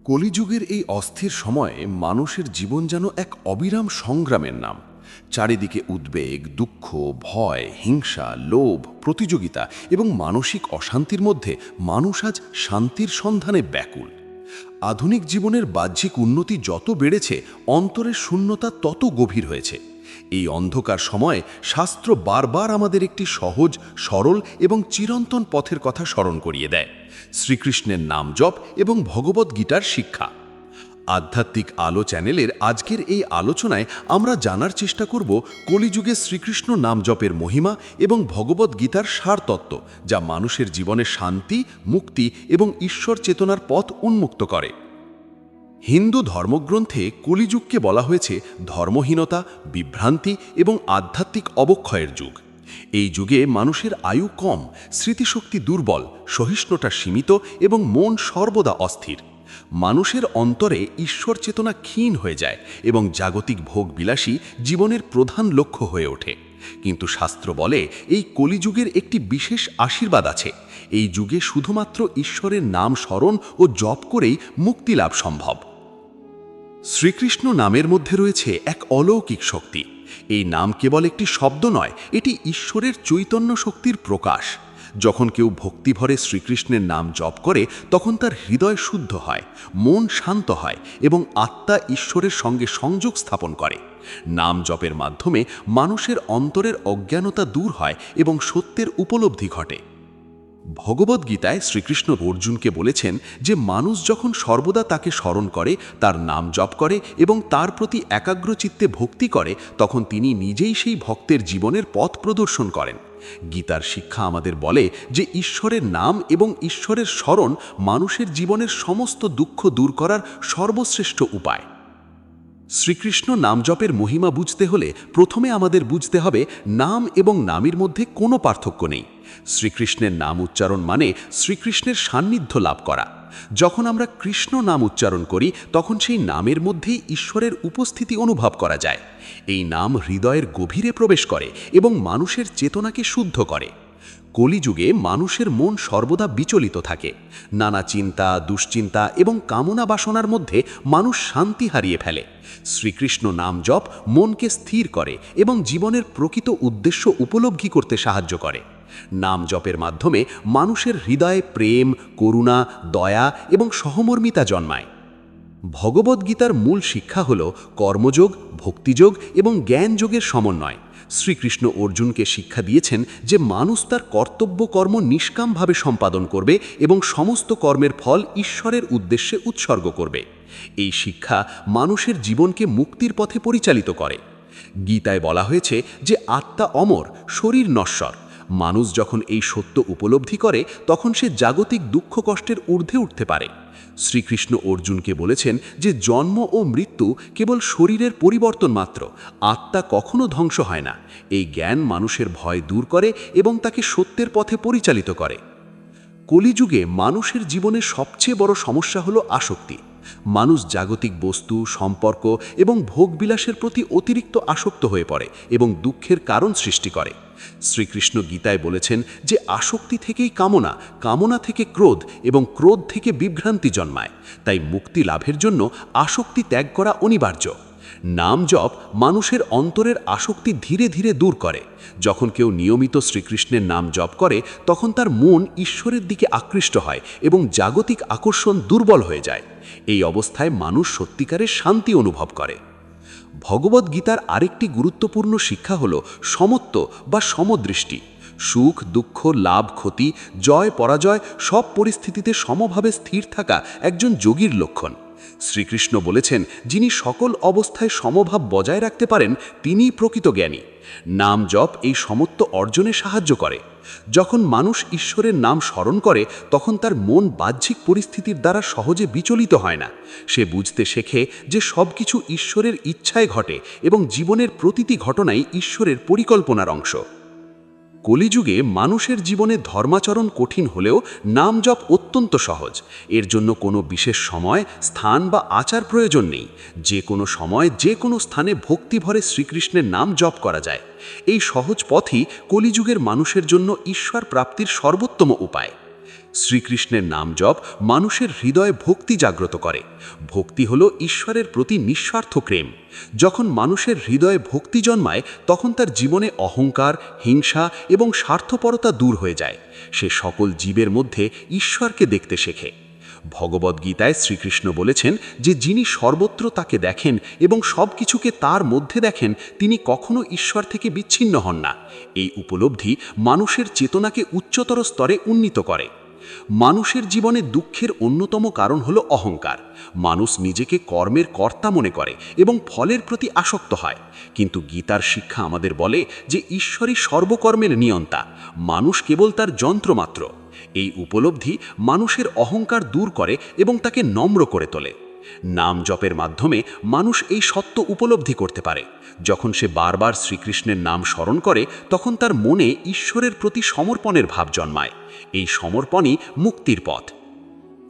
কলিযুগের এই অস্থির সময়ে মানুষের জীবন যেন এক অবিরাম সংগ্রামের নাম। চারিদিকে উদ্বেগ, দুঃখ, ভয়, হিংসা, লোভ, প্রতিযোগিতা এবং মানসিক অশান্তির মধ্যে মানুষ আজ শান্তির সন্ধানে ব্যাকুল। আধুনিক জীবনের বাহ্যিক উন্নতি যত বেড়েছে, অন্তরের শূন্যতা তত গভীর হয়েছে। এই অন্ধকার সময়ে শাস্ত্র বারবার আমাদের একটি সহজ, সরল এবং চিরন্তন পথের কথা স্মরণ করিয়ে দেয়: শ্রীকৃষ্ণের নাম জপ এবং ভগবদ্গীতার শিক্ষা। আধ্যাত্মিক আলো চ্যানেলের আজকের এই আলোচনায় আমরা জানার চেষ্টা করব কলিযুগে শ্রীকৃষ্ণ নাম জপের মহিমা এবং ভগবদ্গীতার সারতত্ত্ব, যা মানুষের জীবনে শান্তি, মুক্তি এবং ঈশ্বর চেতনার পথ উন্মুক্ত করে। হিন্দু ধর্মগ্রন্থে কলিযুগকে বলা হয়েছে ধর্মহীনতা, বিভ্রান্তি এবং আধ্যাত্মিক অবক্ষয়ের যুগ। এই যুগে মানুষের আয়ু কম, স্মৃতিশক্তি দুর্বল, সহিষ্ণুতা সীমিত এবং মন সর্বদা অস্থির। মানুষের অন্তরে ঈশ্বর চেতনা ক্ষীণ হয়ে যায় এবং জাগতিক ভোগবিলাসী জীবনের প্রধান লক্ষ্য হয়ে ওঠে। কিন্তু শাস্ত্র বলে এই কলিযুগের একটি বিশেষ আশীর্বাদ আছে। এই যুগে শুধুমাত্র ঈশ্বরের নাম স্মরণ ও জপ করেই মুক্তি লাভ সম্ভব। শ্রীকৃষ্ণ নামের মধ্যে রয়েছে এক অলৌকিক শক্তি। এই নাম কেবল একটি শব্দ নয়, এটি ঈশ্বরের চৈতন্য শক্তির প্রকাশ। যখন কেউ ভক্তিভরে শ্রীকৃষ্ণের নাম জপ করে, তখন তার হৃদয় শুদ্ধ হয়, মন শান্ত হয় এবং আত্মা ঈশ্বরের সঙ্গে সংযোগ স্থাপন করে। নাম জপের মাধ্যমে মানুষের অন্তরের অজ্ঞানতা দূর হয় এবং সত্যের উপলব্ধি ঘটে। ভগবদ্গীতায় শ্রীকৃষ্ণ অর্জুনকে বলেছেন যে মানুষ যখন সর্বদা তাকে স্মরণ করে, তার নাম জপ করে এবং তার প্রতি একাগ্রচিত্তে ভক্তি করে, তখন তিনি নিজেই সেই ভক্তের জীবনের পথ প্রদর্শন করেন। গীতার শিক্ষা আমাদের বলে যে ঈশ্বরের নাম এবং ঈশ্বরের স্মরণ মানুষের জীবনের সমস্ত দুঃখ দূর করার সর্বশ্রেষ্ঠ উপায়। শ্রীকৃষ্ণ নাম জপের মহিমা বুঝতে হলে প্রথমে আমাদের বুঝতে হবে নাম এবং নামের মধ্যে কোনো পার্থক্য নেই। শ্রীকৃষ্ণের নাম উচ্চারণ মানে শ্রীকৃষ্ণের সান্নিধ্য লাভ করা। যখন আমরা কৃষ্ণ নাম উচ্চারণ করি, তখন সেই নামের মধ্যেই ঈশ্বরের উপস্থিতি অনুভব করা যায়। এই নাম হৃদয়ের গভীরে প্রবেশ করে এবং মানুষের চেতনাকে শুদ্ধ করে। কলিযুগে মানুষের মন সর্বদা বিচলিত থাকে। নানা চিন্তা, দুশ্চিন্তা এবং কামনা বাসনার মধ্যে মানুষ শান্তি হারিয়ে ফেলে। শ্রীকৃষ্ণ নাম জপ মনকে স্থির করে এবং জীবনের প্রকৃত উদ্দেশ্য উপলব্ধি করতে সাহায্য করে। নাম জপের মাধ্যমে মানুষের হৃদয়ে প্রেম, করুণা, দয়া এবং সহমর্মিতা জন্মায়। ভগবদ্গীতার মূল শিক্ষা হল কর্মযোগ, ভক্তিযোগ এবং জ্ঞানযোগের সমন্বয়। শ্রীকৃষ্ণ অর্জুনকে শিক্ষা দিয়েছেন যে মানুষ তার কর্তব্য কর্ম নিষ্কামভাবে সম্পাদন করবে এবং সমস্ত কর্মের ফল ঈশ্বরের উদ্দেশ্যে উৎসর্গ করবে। এই শিক্ষা মানুষের জীবনকে মুক্তির পথে পরিচালিত করে। গীতায় বলা হয়েছে যে আত্মা অমর, শরীর নশ্বর। মানুষ যখন এই সত্য উপলব্ধি করে, তখন সে জাগতিক দুঃখ কষ্টের ঊর্ধ্বে উঠতে পারে। শ্রীকৃষ্ণ অর্জুনকে বলেছেন যে জন্ম ও মৃত্যু কেবল শরীরের পরিবর্তন মাত্র, আত্মা কখনো ধ্বংস হয় না। এই জ্ঞান মানুষের ভয় দূর করে এবং তাকে সত্যের পথে পরিচালিত করে। কলিযুগে মানুষের জীবনের সবচেয়ে বড় সমস্যা হলো আসক্তি। মানুষ জাগতিক বস্তু, সম্পর্ক এবং ভোগবিলাসের প্রতি অতিরিক্ত আসক্ত হয়ে পড়ে এবং দুঃখের কারণ সৃষ্টি করে। শ্রীকৃষ্ণ গীতায় বলেছেন যে আসক্তি থেকেই কামনা, কামনা থেকে ক্রোধ এবং ক্রোধ থেকে বিভ্রান্তি জন্মায়। তাই মুক্তি লাভের জন্য আসক্তি ত্যাগ করা অনিবার্য। নাম জপ মানুষের অন্তরের আসক্তি ধীরে ধীরে দূর করে। যখন কেউ নিয়মিত শ্রীকৃষ্ণের নাম জপ করে, তখন তার মন ঈশ্বরের দিকে আকৃষ্ট হয় এবং জাগতিক আকর্ষণ দুর্বল হয়ে যায়। এই অবস্থায় মানুষ সত্যিকারের শান্তি অনুভব করে। ভগবদ্গীতার আরেকটি গুরুত্বপূর্ণ শিক্ষা হল সমত্ব বা সমদৃষ্টি। সুখ, দুঃখ, লাভ, ক্ষতি, জয়, পরাজয় সব পরিস্থিতিতে সমভাবে স্থির থাকা একজন যোগীর লক্ষণ। শ্রীকৃষ্ণ বলেছেন, যিনি সকল অবস্থায় সমভাব বজায় রাখতে পারেন, তিনিই প্রকৃত জ্ঞানী। নাম জপ এই সমত্ব অর্জনে সাহায্য করে। যখন মানুষ ঈশ্বরের নাম স্মরণ করে, তখন তার মন বাহ্যিক পরিস্থিতির দ্বারা সহজে বিচলিত হয় না। সে বুঝতে শেখে যে সব কিছু ঈশ্বরের ইচ্ছায় ঘটে এবং জীবনের প্রতিটি ঘটনাই ঈশ্বরের পরিকল্পনার অংশ। কলিযুগে মানুষের জীবনে ধর্মাচরণ কঠিন হলেও নাম জপ অত্যন্ত সহজ। এর জন্য কোনো বিশেষ সময়, স্থান বা আচার প্রয়োজন নেই। যে কোনো সময়, যে কোনো স্থানে ভক্তিভরে শ্রীকৃষ্ণের নাম জপ করা যায়। এই সহজ পথই কলিযুগের মানুষের জন্য ঈশ্বর প্রাপ্তির সর্বোত্তম উপায়। শ্রীকৃষ্ণের নাম জপ মানুষের হৃদয়ে ভক্তি জাগ্রত করে। ভক্তি হল ঈশ্বরের প্রতি নিঃস্বার্থ প্রেম। যখন মানুষের হৃদয়ে ভক্তি জন্মায় তখন তার জীবনে অহংকার, হিংসা এবং স্বার্থপরতা দূর হয়ে যায়। সে সকল জীবের মধ্যে ঈশ্বরকে দেখতে শেখে। ভগবদ্গীতায় শ্রীকৃষ্ণ বলেছেন যে যিনি সর্বত্র তাকে দেখেন এবং সব কিছুকে তার মধ্যে দেখেন, তিনি কখনো ঈশ্বর থেকে বিচ্ছিন্ন হন না। এই উপলব্ধি মানুষের চেতনাকে উচ্চতর স্তরে উন্নীত করে। মানুষের জীবনে দুঃখের অন্যতম কারণ হলো অহংকার। মানুষ নিজেকে কর্মের কর্তা মনে করে এবং ফলের প্রতি আসক্ত হয়। কিন্তু গীতার শিক্ষা আমাদের বলে যে ঈশ্বরই সর্বকর্মের নিয়ন্তা, মানুষ কেবল তার যন্ত্রমাত্র। এই উপলব্ধি মানুষের অহংকার দূর করে এবং তাকে নম্র করে তোলে। নাম জপের মাধ্যমে মানুষ এই সত্য উপলব্ধি করতে পারে। যখন সে বারবার শ্রীকৃষ্ণের নাম স্মরণ করে তখন তার মনে ঈশ্বরের প্রতি সমর্পণের ভাব জন্মায়। এই সমর্পণই মুক্তির পথ।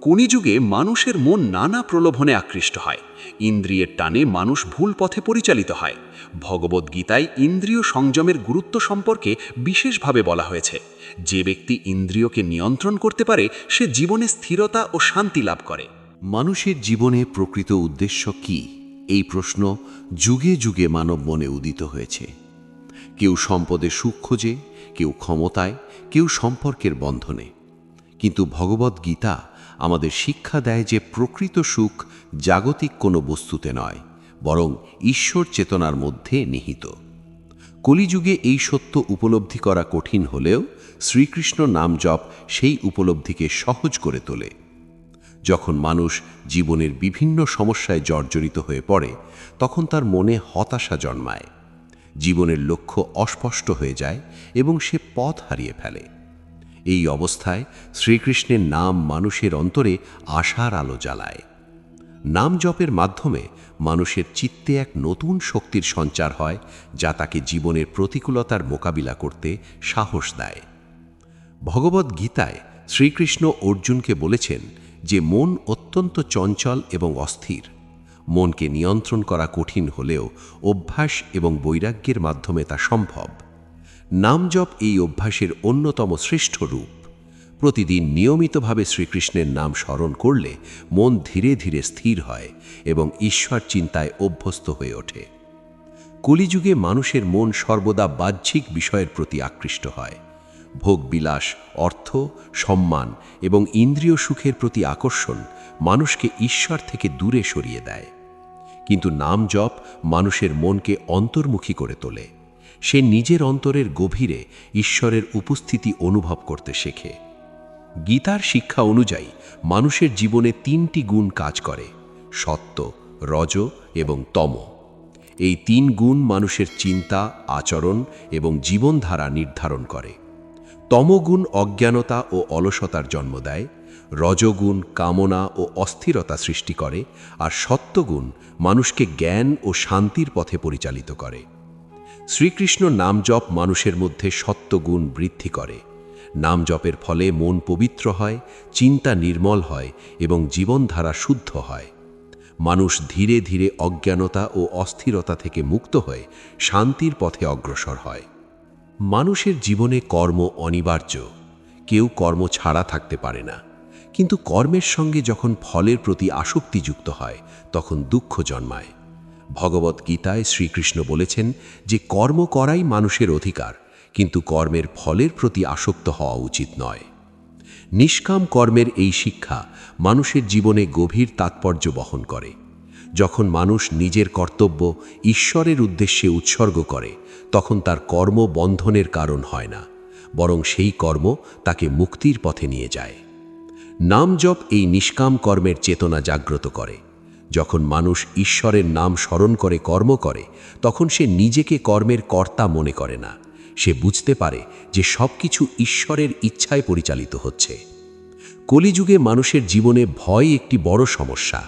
কলিযুগে মানুষের মন নানা প্রলোভনে আকৃষ্ট হয়। ইন্দ্রিয়ের টানে মানুষ ভুল পথে পরিচালিত হয়। ভগবদ্গীতায় ইন্দ্রিয় সংযমের গুরুত্ব সম্পর্কে বিশেষভাবে বলা হয়েছে। যে ব্যক্তি ইন্দ্রিয়কে নিয়ন্ত্রণ করতে পারে সে জীবনে স্থিরতা ও শান্তি লাভ করে। মানুষের জীবনে প্রকৃত উদ্দেশ্য কি? এই প্রশ্ন যুগে যুগে মানব মনে উদিত হয়েছে। কেউ সম্পদে সুখ খোঁজে, কেউ ক্ষমতায়, কেউ সম্পর্কের বন্ধনে। কিন্তু ভগবদ্গীতা আমাদের শিক্ষা দেয় যে প্রকৃত সুখ জাগতিক কোনো বস্তুতে নয়, বরং ঈশ্বর চেতনার মধ্যে নিহিত। কলিযুগে এই সত্য উপলব্ধি করা কঠিন হলেও শ্রীকৃষ্ণ নাম জপ সেই উপলব্ধিকে সহজ করে তোলে। যখন মানুষ জীবনের বিভিন্ন সমস্যায় জর্জরিত হয়ে পড়ে তখন তার মনে হতাশা জন্মায়, জীবনের লক্ষ্য অস্পষ্ট হয়ে যায় এবং সে পথ হারিয়ে ফেলে। এই অবস্থায় শ্রীকৃষ্ণের নাম মানুষের অন্তরে আশার আলো জ্বালায়। নাম জপের মাধ্যমে মানুষের চিত্তে এক নতুন শক্তির সঞ্চার হয়, যা তাকে জীবনের প্রতিকূলতার মোকাবিলা করতে সাহস দেয়। ভগবদ্গীতায় শ্রীকৃষ্ণ অর্জুনকে বলেছেন যে মন অত্যন্ত চঞ্চল এবং অস্থির। মনকে নিয়ন্ত্রণ করা কঠিন হলেও অভ্যাস এবং বৈরাগ্যের মাধ্যমে তা সম্ভব। নাম জপ এই অভ্যাসের অন্যতম শ্রেষ্ঠ রূপ। প্রতিদিন নিয়মিতভাবে শ্রীকৃষ্ণের নাম স্মরণ করলে মন ধীরে ধীরে স্থির হয় এবং ঈশ্বর চিন্তায় অভ্যস্ত হয়ে ওঠে। কলিযুগে মানুষের মন সর্বদা বাহ্যিক বিষয়ের প্রতি আকৃষ্ট হয়। ভোগবিলাস, অর্থ, সম্মান এবং ইন্দ্রিয় সুখের প্রতি আকর্ষণ মানুষকে ঈশ্বর থেকে দূরে সরিয়ে দেয়। কিন্তু নাম জপ মানুষের মনকে অন্তর্মুখী করে তোলে। সে নিজের অন্তরের গভীরে ঈশ্বরের উপস্থিতি অনুভব করতে শেখে। গীতার শিক্ষা অনুযায়ী মানুষের জীবনে তিনটি গুণ কাজ করে: সত্য, রজ এবং তম। এই তিন গুণ মানুষের চিন্তা, আচরণ এবং জীবনধারা নির্ধারণ করে। তমগুণ অজ্ঞানতা ও অলসতার জন্ম দেয়, রজগুণ কামনা ও অস্থিরতা সৃষ্টি করে, আর সত্যগুণ মানুষকে জ্ঞান ও শান্তির পথে পরিচালিত করে। শ্রীকৃষ্ণ নাম জপ মানুষের মধ্যে সত্যগুণ বৃদ্ধি করে। নাম জপের ফলে মন পবিত্র হয়, চিন্তা নির্মল হয় এবং জীবনধারা শুদ্ধ হয়। মানুষ ধীরে ধীরে অজ্ঞানতা ও অস্থিরতা থেকে মুক্ত হয়ে শান্তির পথে অগ্রসর হয়। মানুষের জীবনে কর্ম অনিবার্য। কেউ কর্ম ছাড়া থাকতে পারে না, কিন্তু কর্মের সঙ্গে যখন ফলের প্রতি আসক্তি যুক্ত হয় তখন দুঃখ জন্মায়। ভগবদ্গীতায় শ্রীকৃষ্ণ বলেছেন যে কর্ম করাই মানুষের অধিকার, কিন্তু কর্মের ফলের প্রতি আসক্ত হওয়া উচিত নয়। নিষ্কাম কর্মের এই শিক্ষা মানুষের জীবনে গভীর তাৎপর্য বহন করে। যখন মানুষ নিজের কর্তব্য ঈশ্বরের উদ্দেশ্যে উৎসর্গ করে তখন তার কর্ম বন্ধনের কারণ হয় না, বরং সেই কর্ম তাকে মুক্তির পথে নিয়ে যায়। নাম জপ এই নিষ্কাম কর্মের চেতনা জাগ্রত করে। যখন মানুষ ঈশ্বরের নাম স্মরণ করে কর্ম করে তখন সে নিজেকে কর্মের কর্তা মনে করে না। সে বুঝতে পারে যে সব কিছু ঈশ্বরের ইচ্ছায় পরিচালিত হচ্ছে। কলিযুগে মানুষের জীবনে ভয় একটি বড় সমস্যা।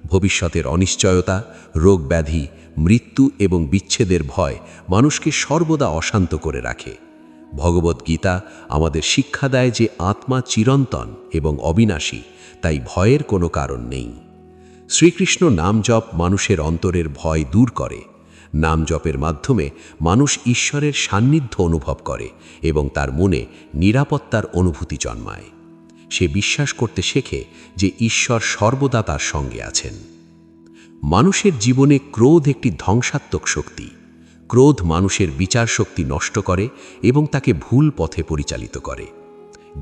ভবিষ্যতের অনিশ্চয়তা, রোগ ব্যাধি, মৃত্যু এবং বিচ্ছেদের ভয় মানুষকে সর্বদা অশান্ত করে রাখে। ভগবদ্গীতা আমাদের শিক্ষা দেয় যে আত্মা চিরন্তন এবং অবিনাশী, তাই ভয়ের কোনো কারণ নেই। শ্রীকৃষ্ণ নাম জপ মানুষের অন্তরের ভয় দূর করে। নাম জপের মাধ্যমে মানুষ ঈশ্বরের সান্নিধ্য অনুভব করে এবং তার মনে নিরাপত্তার অনুভূতি জন্মায়। সে বিশ্বাস করতে শেখে যে ঈশ্বর সর্বদা তার সঙ্গে আছেন। মানুষের জীবনে ক্রোধ একটি ধ্বংসাত্মক শক্তি। ক্রোধ মানুষের বিচার শক্তি নষ্ট করে এবং তাকে ভুল পথে পরিচালিত করে।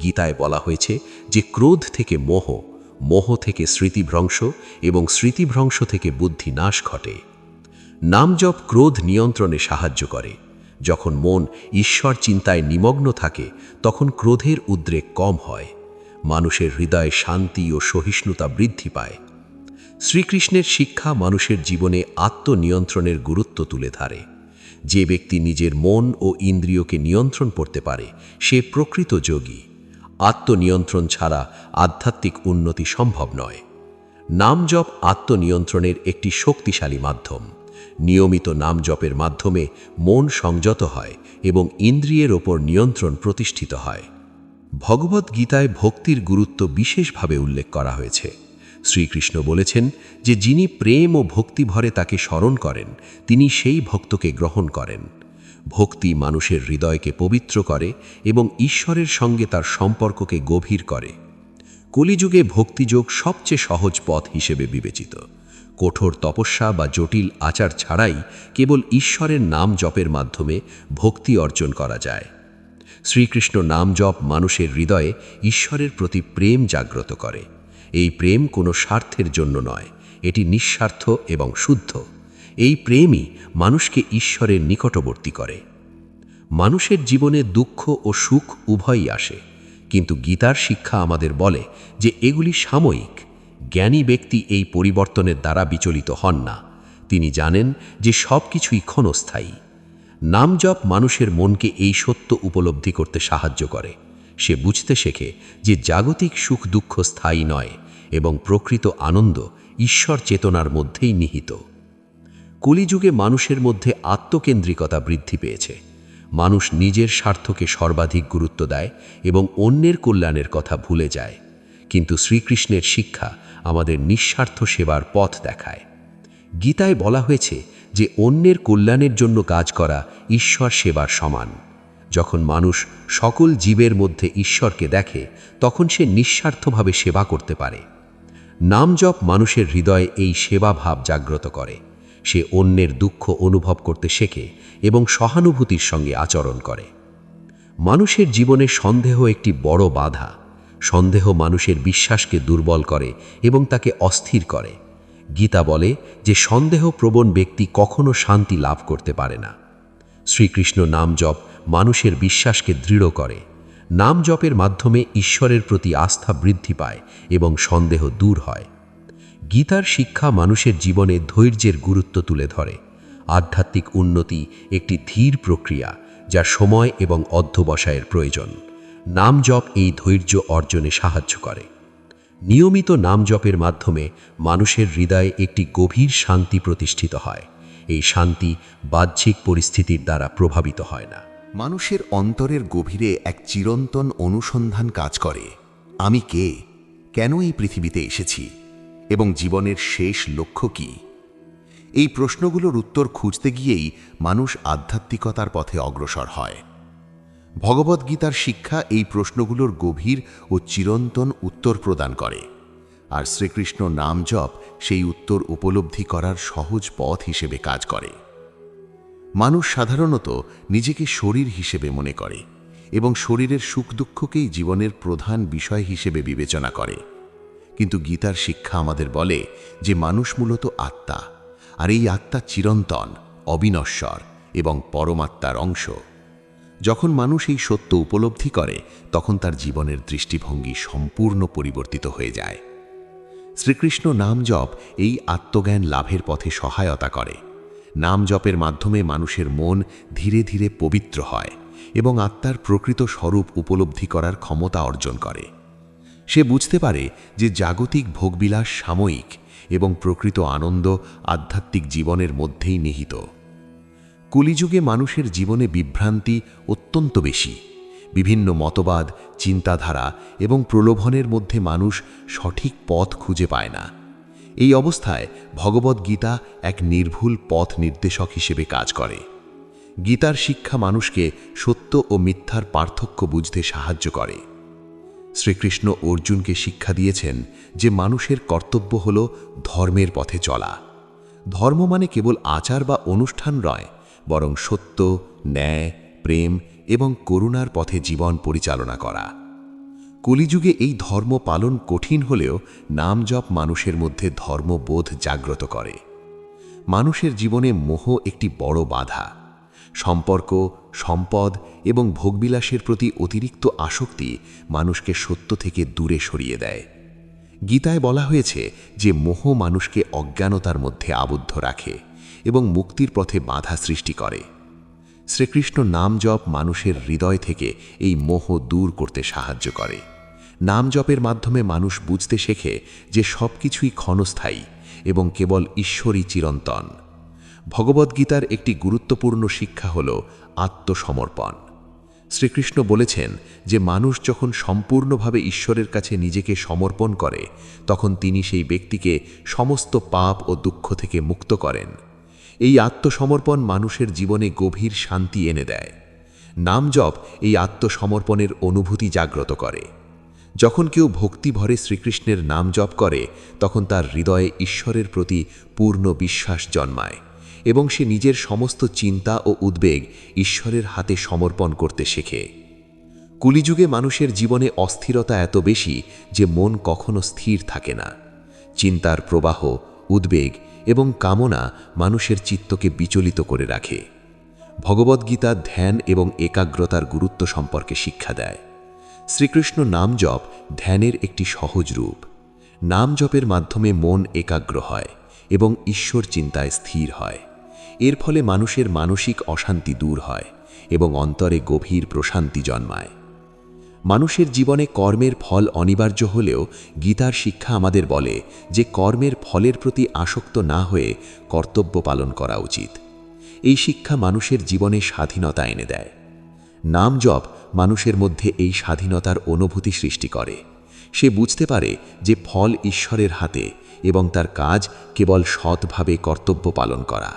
গীতায় বলা হয়েছে যে ক্রোধ থেকে মোহ, মোহ থেকে স্মৃতিভ্রংশ এবং স্মৃতিভ্রংশ থেকে বুদ্ধি নাশ ঘটে। নামজপ ক্রোধ নিয়ন্ত্রণে সাহায্য করে। যখন মন ঈশ্বর চিন্তায় নিমগ্ন থাকে তখন ক্রোধের উদ্রেক কম হয়। মানুষের হৃদয়ে শান্তি ও সহিষ্ণুতা বৃদ্ধি পায়। শ্রীকৃষ্ণের শিক্ষা মানুষের জীবনে আত্মনিয়ন্ত্রণের গুরুত্ব তুলে ধরে। যে ব্যক্তি নিজের মন ও ইন্দ্রিয়কে নিয়ন্ত্রণ করতে পারে সে প্রকৃত যোগী। আত্মনিয়ন্ত্রণ ছাড়া আধ্যাত্মিক উন্নতি সম্ভব নয়। নামজপ আত্মনিয়ন্ত্রণের একটি শক্তিশালী মাধ্যম। নিয়মিত নামজপের মাধ্যমে মন সংযত হয় এবং ইন্দ্রিয়ের ওপর নিয়ন্ত্রণ প্রতিষ্ঠিত হয়। ভগবদ্গীতায় ভক্তির গুরুত্ব বিশেষভাবে উল্লেখ করা হয়েছে। শ্রীকৃষ্ণ বলেছেন যে যিনি প্রেম ও ভক্তিভরে তাকে স্মরণ করেন তিনি সেই ভক্তকে গ্রহণ করেন। ভক্তি মানুষের হৃদয়কে পবিত্র করে এবং ঈশ্বরের সঙ্গে তার সম্পর্ককে গভীর করে। কলিযুগে ভক্তিযোগ সবচেয়ে সহজ পথ হিসেবে বিবেচিত। কঠোর তপস্যা বা জটিল আচার ছাড়াই কেবল ঈশ্বরের নাম জপের মাধ্যমে ভক্তি অর্জন করা যায়। শ্রীকৃষ্ণ নাম জপ মানুষের হৃদয়ে ঈশ্বরের প্রতি প্রেম জাগ্রত করে। এই প্রেম কোনো স্বার্থের জন্য নয়, এটি নিঃস্বার্থ এবং শুদ্ধ। এই প্রেমই মানুষকে ঈশ্বরের নিকটবর্তী করে। মানুষের জীবনে দুঃখ ও সুখ উভয়ই আসে, কিন্তু গীতার শিক্ষা আমাদের বলে যে এগুলি সাময়িক। জ্ঞানী ব্যক্তি এই পরিবর্তনের দ্বারা বিচলিত হন না। তিনি জানেন যে সব কিছুই ক্ষণস্থায়ী। নামজপ মানুষের মনকে এই সত্য উপলব্ধি করতে সাহায্য করে। সে বুঝতে শেখে যে জাগতিক সুখ দুঃখ স্থায়ী নয় এবং প্রকৃত আনন্দ ঈশ্বর চেতনার মধ্যেই নিহিত। কলিযুগে মানুষের মধ্যে আত্মকেন্দ্রিকতা বৃদ্ধি পেয়েছে। মানুষ নিজের স্বার্থকে সর্বাধিক গুরুত্ব দেয় এবং অন্যের কল্যাণের কথা ভুলে যায়। কিন্তু শ্রীকৃষ্ণের শিক্ষা আমাদের নিঃস্বার্থ সেবার পথ দেখায়। গীতায় বলা হয়েছে যে অন্যের কল্যাণের জন্য কাজ করা ঈশ্বর সেবার সমান। যখন মানুষ সকল জীবের মধ্যে ঈশ্বরকে দেখে তখন সে নিঃস্বার্থভাবে সেবা করতে পারে। নামজপ মানুষের হৃদয়ে এই সেবা ভাব জাগ্রত করে। সে অন্যের দুঃখ অনুভব করতে শেখে এবং সহানুভূতির সঙ্গে আচরণ করে। মানুষের জীবনে সন্দেহ একটি বড় বাধা। সন্দেহ মানুষের বিশ্বাসকে দুর্বল করে এবং তাকে অস্থির করে। গীতা বলে যে সন্দেহপ্রবণ ব্যক্তি কখনো শান্তি লাভ করতে পারে না। শ্রীকৃষ্ণ নাম জপ মানুষের বিশ্বাসকে দৃঢ় করে। নাম জপের মাধ্যমে ঈশ্বরের প্রতি আস্থা বৃদ্ধি পায় এবং সন্দেহ দূর হয়। গীতার শিক্ষা মানুষের জীবনে ধৈর্যের গুরুত্ব তুলে ধরে। আধ্যাত্মিক উন্নতি একটি ধীর প্রক্রিয়া, যা সময় এবং অধ্যবসায়ের প্রয়োজন। নাম জপ এই ধৈর্য অর্জনে সাহায্য করে। নিয়মিত নাম জপের মাধ্যমে মানুষের হৃদয়ে একটি গভীর শান্তি প্রতিষ্ঠিত হয়। এই শান্তি বাহ্যিক পরিস্থিতির দ্বারা প্রভাবিত হয় না। মানুষের অন্তরের গভীরে এক চিরন্তন অনুসন্ধান কাজ করে। আমি কে, কেন এই পৃথিবীতে এসেছি এবং জীবনের শেষ লক্ষ্য কি? এই প্রশ্নগুলোর উত্তর খুঁজতে গিয়েই মানুষ আধ্যাত্মিকতার পথে অগ্রসর হয়। ভগবদ্গীতার শিক্ষা এই প্রশ্নগুলোর গভীর ও চিরন্তন উত্তর প্রদান করে, আর শ্রীকৃষ্ণ নাম জপ সেই উত্তর উপলব্ধি করার সহজ পথ হিসেবে কাজ করে। মানুষ সাধারণত নিজেকে শরীর হিসেবে মনে করে এবং শরীরের সুখ দুঃখকেই জীবনের প্রধান বিষয় হিসেবে বিবেচনা করে। কিন্তু গীতার শিক্ষা আমাদের বলে যে মানুষ মূলত আত্মা, আর এই আত্মা চিরন্তন, অবিনশ্বর এবং পরমাত্মার অংশ। যখন মানুষ এই সত্য উপলব্ধি করে তখন তার জীবনের দৃষ্টিভঙ্গি সম্পূর্ণ পরিবর্তিত হয়ে যায়। শ্রীকৃষ্ণ নাম জপ এই আত্মজ্ঞান লাভের পথে সহায়তা করে। নাম জপের মাধ্যমে মানুষের মন ধীরে ধীরে পবিত্র হয় এবং আত্মার প্রকৃত স্বরূপ উপলব্ধি করার ক্ষমতা অর্জন করে। সে বুঝতে পারে যে জাগতিক ভোগবিলাস সাময়িক এবং প্রকৃত আনন্দ আধ্যাত্মিক জীবনের মধ্যেই নিহিত। কলিযুগে মানুষের জীবনে বিভ্রান্তি অত্যন্ত বেশি। বিভিন্ন মতবাদ, চিন্তাধারা এবং প্রলোভনের মধ্যে মানুষ সঠিক পথ খুঁজে পায় না। এই অবস্থায় ভগবদ্গীতা এক নির্ভুল পথ নির্দেশক হিসেবে কাজ করে। গীতার শিক্ষা মানুষকে সত্য ও মিথ্যার পার্থক্য বুঝতে সাহায্য করে। শ্রীকৃষ্ণ অর্জুনকে শিক্ষা দিয়েছেন যে মানুষের কর্তব্য হল ধর্মের পথে চলা। ধর্ম মানে কেবল আচার বা অনুষ্ঠান নয়, বরং সত্য, ন্যায়, প্রেম এবং করুণার পথে জীবন পরিচালনা করা। কলিযুগে এই ধর্ম পালন কঠিন হলেও নাম জপ মানুষের মধ্যে ধর্মবোধ জাগ্রত করে। মানুষের জীবনে মোহ একটি বড় বাধা। সম্পর্ক, সম্পদ এবং ভোগবিলাসের প্রতি অতিরিক্ত আসক্তি মানুষকে সত্য থেকে দূরে সরিয়ে দেয়। গীতায় বলা হয়েছে যে মোহ মানুষকে অজ্ঞানতার মধ্যে আবদ্ধ রাখে এবং মুক্তির পথে বাধা সৃষ্টি করে। শ্রীকৃষ্ণ নাম জপ মানুষের হৃদয় থেকে এই মোহ দূর করতে সাহায্য করে। নাম জপের মাধ্যমে মানুষ বুঝতে শেখে যে সবকিছুই ক্ষণস্থায়ী এবং কেবল ঈশ্বরই চিরন্তন। ভগবদ্গীতার একটি গুরুত্বপূর্ণ শিক্ষা হল আত্মসমর্পণ। শ্রীকৃষ্ণ বলেছেন যে মানুষ যখন সম্পূর্ণভাবে ঈশ্বরের কাছে নিজেকে সমর্পণ করে, তখন তিনি সেই ব্যক্তিকে সমস্ত পাপ ও দুঃখ থেকে মুক্ত করেন। এই আত্মসমর্পণ মানুষের জীবনে গভীর শান্তি এনে দেয়। নাম জপ এই আত্মসমর্পণের অনুভূতি জাগ্রত করে। যখন কেউ ভক্তি ভরে শ্রীকৃষ্ণের নাম জপ করে, তখন তার হৃদয়ে ঈশ্বরের প্রতি পূর্ণ বিশ্বাস জন্মায় এবং সে নিজের সমস্ত চিন্তা ও উদ্বেগ ঈশ্বরের হাতে সমর্পণ করতে শেখে। কলিযুগে মানুষের জীবনে অস্থিরতা এত বেশি যে মন কখনো স্থির থাকে না। চিন্তার প্রবাহ, উদ্বেগ এবং কামনা মানুষের চিত্তকে বিচলিত করে রাখে। ভগবদ্গীতা ধ্যান এবং একাগ্রতার গুরুত্ব সম্পর্কে শিক্ষা দেয়। শ্রীকৃষ্ণ নাম জপ ধ্যানের একটি সহজ রূপ। নাম জপের মাধ্যমে মন একাগ্র হয় এবং ঈশ্বর চিন্তায় স্থির হয়। এর ফলে মানুষের মানসিক অশান্তি দূর হয় এবং অন্তরে গভীর প্রশান্তি জন্মায়। মানুষের জীবনে কর্মের ফল অনিবার্য হলেও গীতার শিক্ষা আমাদের বলে যে কর্মের ফলের প্রতি আসক্ত না হয়ে কর্তব্য পালন করা উচিত। এই শিক্ষা মানুষের জীবনে স্বাধীনতা এনে দেয়। নাম জপ মানুষের মধ্যে এই স্বাধীনতার অনুভূতি সৃষ্টি করে। সে বুঝতে পারে যে ফল ঈশ্বরের হাতে এবং তার কাজ কেবল সৎভাবে কর্তব্য পালন করা।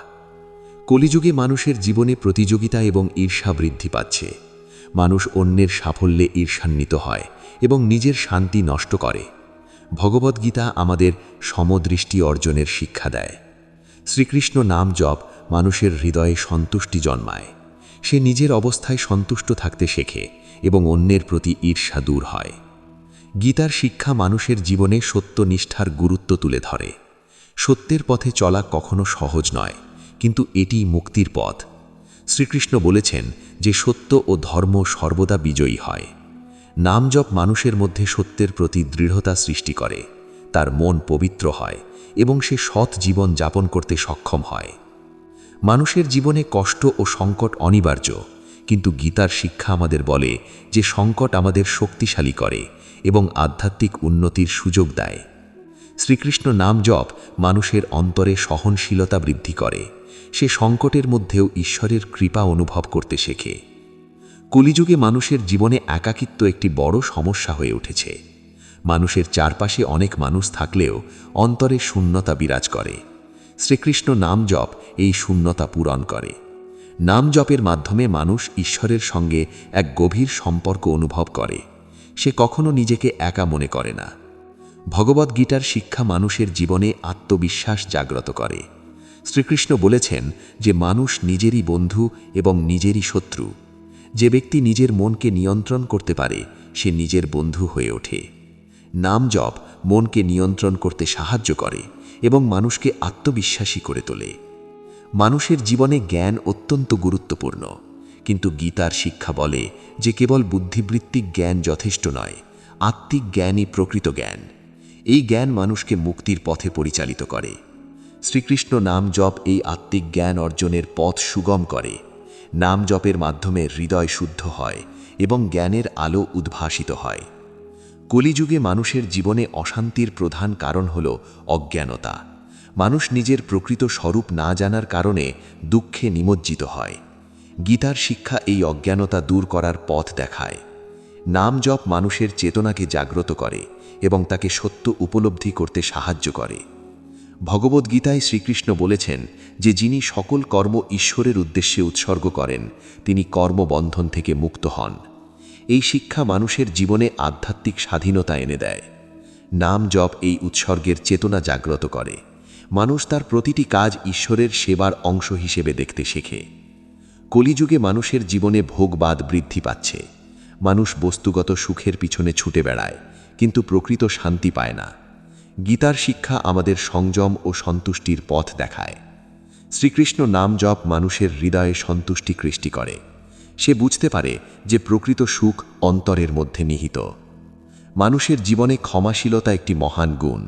কলিযুগে মানুষের জীবনে প্রতিযোগিতা এবং ঈর্ষা বৃদ্ধি পাচ্ছে। মানুষ অন্যের সাফল্যে ঈর্ষান্বিত হয় এবং নিজের শান্তি নষ্ট করে। ভগবদ্গীতা আমাদের সমদৃষ্টি অর্জনের শিক্ষা দেয়। শ্রীকৃষ্ণ নাম জপ মানুষের হৃদয়ে সন্তুষ্টি জন্মায়। সে নিজের অবস্থায় সন্তুষ্ট থাকতে শেখে এবং অন্যের প্রতি ঈর্ষা দূর হয়। গীতার শিক্ষা মানুষের জীবনে সত্যনিষ্ঠার গুরুত্ব তুলে ধরে। সত্যের পথে চলা কখনো সহজ নয়, কিন্তু এটিই মুক্তির পথ। শ্রীকৃষ্ণ বলেছেন যে সত্য ও ধর্ম সর্বদা বিজয়ী হয়। নাম জপ মানুষের মধ্যে সত্যের প্রতি দৃঢ়তা সৃষ্টি করে। তার মন পবিত্র হয় এবং সে সৎ জীবন যাপন করতে সক্ষম হয়। মানুষের জীবনে কষ্ট ও সংকট অনিবার্য, কিন্তু গীতার শিক্ষা আমাদের বলে যে সংকট আমাদের শক্তিশালী করে এবং আধ্যাত্মিক উন্নতির সুযোগ দেয়। শ্রীকৃষ্ণ নাম জপ মানুষের অন্তরে সহনশীলতা বৃদ্ধি করে। সে সংকটের মধ্যেও ঈশ্বরের কৃপা অনুভব করতে শেখে। কলিযুগে মানুষের জীবনে একাকিত্ব একটি বড় সমস্যা হয়ে উঠেছে। মানুষের চারপাশে অনেক মানুষ থাকলেও অন্তরে শূন্যতা বিরাজ করে। শ্রীকৃষ্ণ নাম জপ এই শূন্যতা পূরণ করে। নাম জপের মাধ্যমে মানুষ ঈশ্বরের সঙ্গে এক গভীর সম্পর্ক অনুভব করে। সে কখনো নিজেকে একা মনে করে না। ভগবদ্গীতার শিক্ষা মানুষের জীবনে আত্মবিশ্বাস জাগ্রত করে। শ্রীকৃষ্ণ বলেছেন যে মানুষ নিজেরই বন্ধু এবং নিজেরই শত্রু। যে ব্যক্তি নিজের মনকে নিয়ন্ত্রণ করতে পারে সে নিজের বন্ধু হয়ে ওঠে। নাম জপ মনকে নিয়ন্ত্রণ করতে সাহায্য করে এবং মানুষকে আত্মবিশ্বাসী করে তোলে। মানুষের জীবনে জ্ঞান অত্যন্ত গুরুত্বপূর্ণ, কিন্তু গীতার শিক্ষা বলে যে কেবল বুদ্ধিবৃত্তিক জ্ঞান যথেষ্ট নয়, আত্মিক জ্ঞানই প্রকৃত জ্ঞান। এই জ্ঞান মানুষকে মুক্তির পথে পরিচালিত করে। শ্রীকৃষ্ণ নাম জপ এই আত্মিক জ্ঞান অর্জনের পথ সুগম করে। নাম জপের মাধ্যমে হৃদয় শুদ্ধ হয় এবং জ্ঞানের আলো উদ্ভাসিত হয়। কলিযুগে মানুষের জীবনে অশান্তির প্রধান কারণ হল অজ্ঞানতা। মানুষ নিজের প্রকৃত স্বরূপ না জানার কারণে দুঃখে নিমজ্জিত হয়। গীতার শিক্ষা এই অজ্ঞানতা দূর করার পথ দেখায়। নাম জপ মানুষের চেতনাকে জাগ্রত করে এবং তাকে সত্য উপলব্ধি করতে সাহায্য করে। ভগবদ্গীতায় শ্রীকৃষ্ণ বলেছেন যে যিনি সকল কর্ম ঈশ্বরের উদ্দেশ্যে উৎসর্গ করেন তিনি কর্মবন্ধন থেকে মুক্ত হন। এই শিক্ষা মানুষের জীবনে আধ্যাত্মিক স্বাধীনতা এনে দেয়। নাম জপ এই উৎসর্গের চেতনা জাগ্রত করে। মানুষ তার প্রতিটি কাজ ঈশ্বরের সেবার অংশ হিসেবে দেখতে শেখে। কলিযুগে মানুষের জীবনে ভোগবাদ বৃদ্ধি পাচ্ছে। মানুষ বস্তুগত সুখের পিছনে ছুটে বেড়ায়, কিন্তু প্রকৃত শান্তি পায় না। গীতার শিক্ষা আমাদের সংযম ও সন্তুষ্টির পথ দেখায়। শ্রীকৃষ্ণ নাম জপ মানুষের হৃদয়ে সন্তুষ্টি সৃষ্টি করে। সে বুঝতে পারে যে প্রকৃত সুখ অন্তরের মধ্যে নিহিত। মানুষের জীবনে ক্ষমাশীলতা একটি মহান গুণ,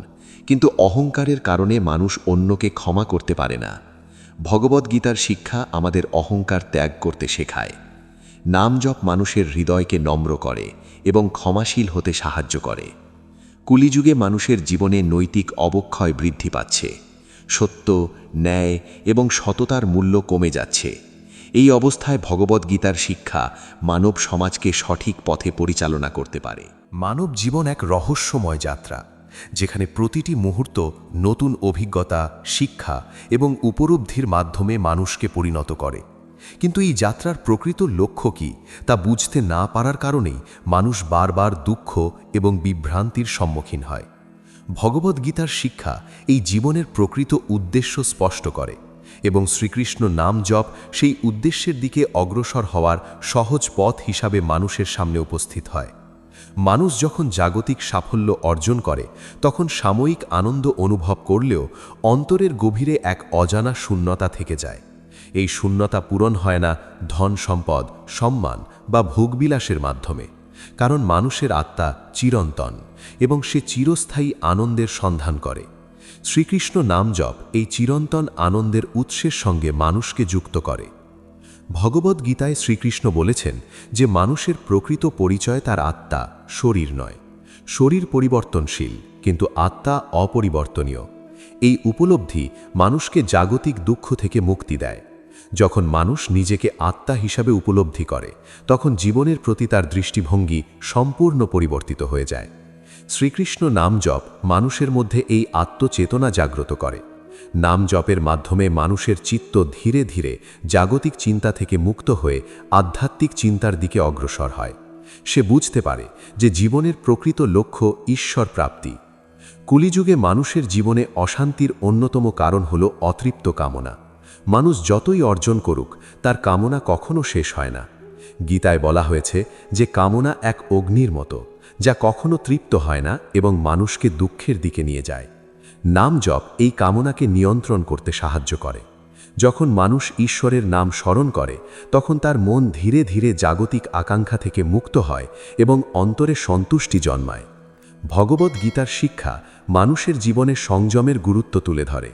কিন্তু অহংকারের কারণে মানুষ অন্যকে ক্ষমা করতে পারে না। ভগবদ্গীতার শিক্ষা আমাদের অহংকার ত্যাগ করতে শেখায়। নাম জপ মানুষের হৃদয়কে নম্র করে এবং ক্ষমাশীল হতে সাহায্য করে। কলিযুগে মানুষের জীবনে নৈতিক অবক্ষয় বৃদ্ধি পাচ্ছে। সত্য, ন্যায় এবং সততার মূল্য কমে যাচ্ছে। এই অবস্থায় ভগবদ্গীতার শিক্ষা মানব সমাজকে সঠিক পথে পরিচালনা করতে পারে। মানব জীবন এক রহস্যময় যাত্রা, যেখানে প্রতিটি মুহূর্ত নতুন অভিজ্ঞতা, শিক্ষা এবং উপলব্ধির মাধ্যমে মানুষকে পরিণত করে। কিন্তু এই যাত্রার প্রকৃত লক্ষ্য কী তা বুঝতে না পারার কারণেই মানুষ বারবার দুঃখ এবং বিভ্রান্তির সম্মুখীন হয়। ভগবদ্গীতার শিক্ষা এই জীবনের প্রকৃত উদ্দেশ্য স্পষ্ট করে এবং শ্রীকৃষ্ণ নাম জপ সেই উদ্দেশ্যের দিকে অগ্রসর হওয়ার সহজ পথ হিসাবে মানুষের সামনে উপস্থিত হয়। মানুষ যখন জাগতিক সাফল্য অর্জন করে তখন সাময়িক আনন্দ অনুভব করলেও অন্তরের গভীরে এক অজানা শূন্যতা থেকে যায়। এই শূন্যতা পূরণ হয় না ধন সম্পদ, সম্মান বা ভোগবিলাসের মাধ্যমে, কারণ মানুষের আত্মা চিরন্তন এবং সে চিরস্থায়ী আনন্দের সন্ধান করে। শ্রীকৃষ্ণ নাম জপ এই চিরন্তন আনন্দের উৎসের সঙ্গে মানুষকে যুক্ত করে। ভগবদ্গীতায় শ্রীকৃষ্ণ বলেছেন যে মানুষের প্রকৃত পরিচয় তার আত্মা, শরীর নয়। শরীর পরিবর্তনশীল, কিন্তু আত্মা অপরিবর্তনীয়। এই উপলব্ধি মানুষকে জাগতিক দুঃখ থেকে মুক্তি দেয়। যখন মানুষ নিজেকে আত্মা হিসাবে উপলব্ধি করে, তখন জীবনের প্রতি তার দৃষ্টিভঙ্গি সম্পূর্ণ পরিবর্তিত হয়ে যায়। শ্রীকৃষ্ণ নাম জপ মানুষের মধ্যে এই আত্মচেতনা জাগ্রত করে। নাম জপের মাধ্যমে মানুষের চিত্ত ধীরে ধীরে জাগতিক চিন্তা থেকে মুক্ত হয়ে আধ্যাত্মিক চিন্তার দিকে অগ্রসর হয়। সে বুঝতে পারে যে জীবনের প্রকৃত লক্ষ্য ঈশ্বর প্রাপ্তি। কলিযুগে মানুষের জীবনে অশান্তির অন্যতম কারণ হল অতৃপ্ত কামনা। মানুষ যতই অর্জন করুক, তার কামনা কখনো শেষ হয় না। গীতায় বলা হয়েছে যে কামনা এক অগ্নির মতো, যা কখনো তৃপ্ত হয় না এবং মানুষকে দুঃখের দিকে নিয়ে যায়। নাম জপ এই কামনাকে নিয়ন্ত্রণ করতে সাহায্য করে। যখন মানুষ ঈশ্বরের নাম স্মরণ করে, তখন তার মন ধীরে ধীরে জাগতিক আকাঙ্ক্ষা থেকে মুক্ত হয় এবং অন্তরে সন্তুষ্টি জন্মায়। ভগবদ্গীতার শিক্ষা মানুষের জীবনে সংযমের গুরুত্ব তুলে ধরে।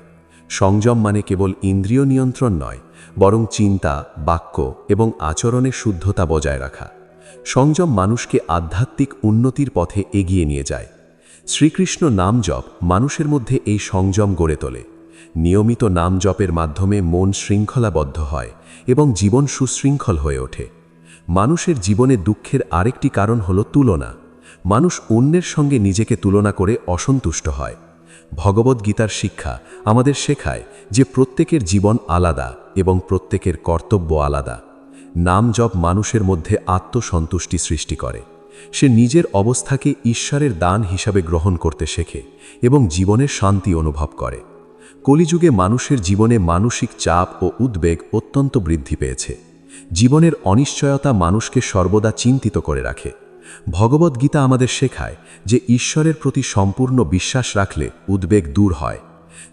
সংযম মানে কেবল ইন্দ্রিয় নিয়ন্ত্রণ নয়, বরং চিন্তা, বাক্য এবং আচরণের শুদ্ধতা বজায় রাখা। সংযম মানুষকে আধ্যাত্মিক উন্নতির পথে এগিয়ে নিয়ে যায়। শ্রীকৃষ্ণ নাম জপ মানুষের মধ্যে এই সংযম গড়ে তোলে। নিয়মিত নাম জপের মাধ্যমে মন শৃঙ্খলাবদ্ধ হয় এবং জীবন সুশৃঙ্খল হয়ে ওঠে। মানুষের জীবনে দুঃখের আরেকটি কারণ হল তুলনা। মানুষ অন্যের সঙ্গে নিজেকে তুলনা করে অসন্তুষ্ট হয়। ভগবদ্গীতার শিক্ষা আমাদের শেখায় যে প্রত্যেকের জীবন আলাদা এবং প্রত্যেকের কর্তব্য আলাদা। নাম জপ মানুষের মধ্যে আত্মসন্তুষ্টি সৃষ্টি করে। সে নিজের অবস্থাকে ঈশ্বরের দান হিসাবে গ্রহণ করতে শেখে এবং জীবনের শান্তি অনুভব করে। কলিযুগে মানুষের জীবনে মানসিক চাপ ও উদ্বেগ অত্যন্ত বৃদ্ধি পেয়েছে। জীবনের অনিশ্চয়তা মানুষকে সর্বদা চিন্তিত করে রাখে। ভগবদ্গীতা আমাদের শেখায় যে ঈশ্বরের প্রতি সম্পূর্ণ বিশ্বাস রাখলে উদ্বেগ দূর হয়।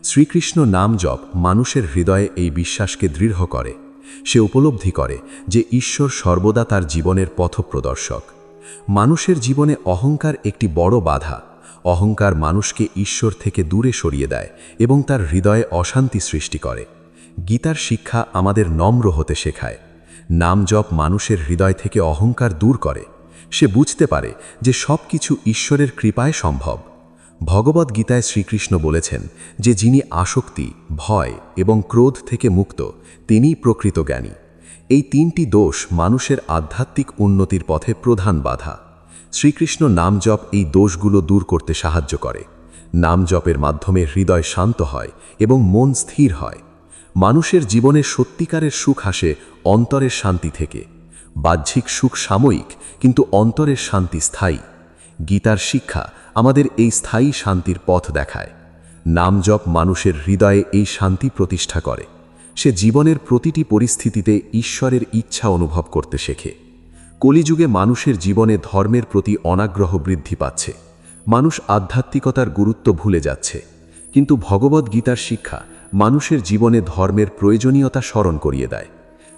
শ্রীকৃষ্ণ নাম জপ মানুষের হৃদয়ে এই বিশ্বাসকে দৃঢ় করে। সে উপলব্ধি করে যে ঈশ্বর সর্বদা তার জীবনের পথপ্রদর্শক। মানুষের জীবনে অহংকার একটি বড় বাধা। অহংকার মানুষকে ঈশ্বর থেকে দূরে সরিয়ে দেয় এবং তার হৃদয়ে অশান্তি সৃষ্টি করে। গীতার শিক্ষা আমাদের নম্র হতে শেখায়। নাম জপ মানুষের হৃদয় থেকে অহংকার দূর করে। সে বুঝতে পারে যে সব কিছু ঈশ্বরের কৃপায় সম্ভব। ভগবদ্গীতায় শ্রীকৃষ্ণ বলেছেন যে যিনি আসক্তি, ভয় এবং ক্রোধ থেকে মুক্ত, তিনিই প্রকৃত জ্ঞানী। এই তিনটি দোষ মানুষের আধ্যাত্মিক উন্নতির পথে প্রধান বাধা। শ্রীকৃষ্ণ নাম জপ এই দোষগুলো দূর করতে সাহায্য করে। নাম জপের মাধ্যমে হৃদয় শান্ত হয় এবং মন স্থির হয়। মানুষের জীবনে সত্যিকারের সুখ আসে অন্তরের শান্তি থেকে। বাহ্যিক সুখ সাময়িক, কিন্তু অন্তরের শান্তি স্থায়ী। গীতার শিক্ষা আমাদের এই স্থায়ী শান্তির পথ দেখায়। নাম জপ মানুষের হৃদয়ে এই শান্তি প্রতিষ্ঠা করে। সে জীবনের প্রতিটি পরিস্থিতিতে ঈশ্বরের ইচ্ছা অনুভব করতে শেখে। কলিযুগে মানুষের জীবনে ধর্মের প্রতি অনাগ্রহ বৃদ্ধি পাচ্ছে। মানুষ আধ্যাত্মিকতার গুরুত্ব ভুলে যাচ্ছে। কিন্তু ভগবদ্গীতার শিক্ষা মানুষের জীবনে ধর্মের প্রয়োজনীয়তা স্মরণ করিয়ে দেয়।